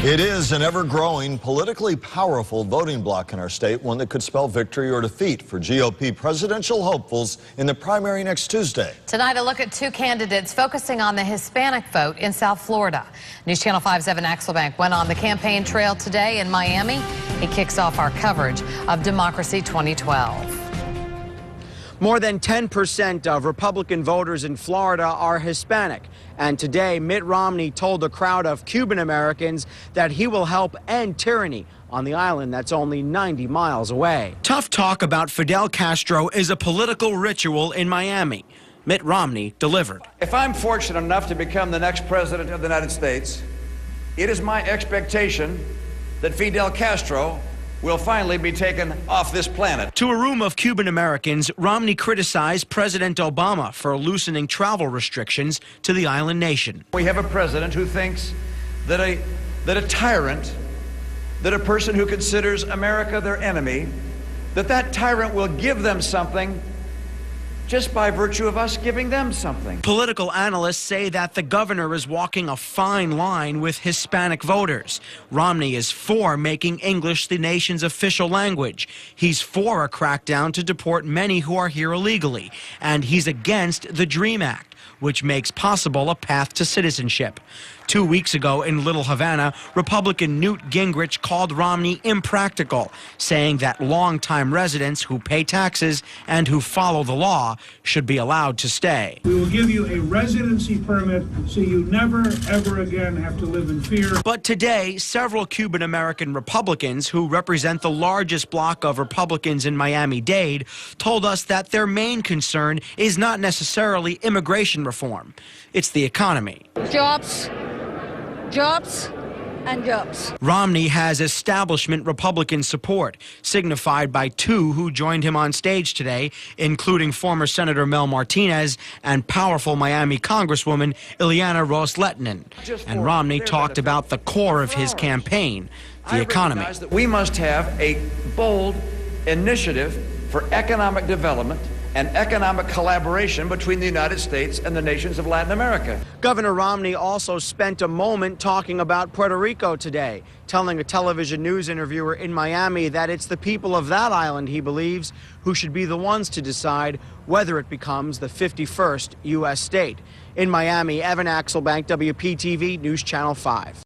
It is an ever-growing, politically powerful voting bloc in our state, one that could spell victory or defeat for GOP presidential hopefuls in the primary next Tuesday. Tonight, a look at two candidates focusing on the Hispanic vote in South Florida. News Channel 5's Evan Axelbank went on the campaign trail today in Miami. He kicks off our coverage of Democracy 2012. More than 10% of Republican voters in Florida are Hispanic. And today, Mitt Romney told a crowd of Cuban-Americans that he will help end tyranny on the island that's only 90 miles away. Tough talk about Fidel Castro is a political ritual in Miami. Mitt Romney delivered. If I'm fortunate enough to become the next president of the United States, it is my expectation that Fidel Castro will finally be taken off this planet. To a room of Cuban Americans, Romney criticized President Obama for loosening travel restrictions to the island nation. We have a president who thinks that a tyrant, that a person who considers America their enemy, that tyrant will give them something just by virtue of us giving them something. Political analysts say that the governor is walking a fine line with Hispanic voters. Romney is for making English the nation's official language. He's for a crackdown to deport many who are here illegally. And he's against the DREAM Act, which makes possible a path to citizenship. 2 weeks ago in Little Havana, Republican Newt Gingrich called Romney impractical, saying that longtime residents who pay taxes and who follow the law should be allowed to stay. We will give you a residency permit so you never, ever again have to live in fear. But today, several Cuban-American Republicans who represent the largest bloc of Republicans in Miami-Dade told us that their main concern is not necessarily immigration reform. It's the economy. Jobs, and jobs. Romney has establishment Republican support, signified by two who joined him on stage today, including former Senator Mel Martinez and powerful Miami Congresswoman Ileana Ros-Lehtinen. And Romney talked about the core of his campaign, the economy. I recognize that we must have a bold initiative for economic development and economic collaboration between the United States and the nations of Latin America. Governor Romney also spent a moment talking about Puerto Rico today, telling a television news interviewer in Miami that it's the people of that island, he believes, who should be the ones to decide whether it becomes the 51st U.S. state. In Miami, Evan Axelbank, WPTV News Channel 5.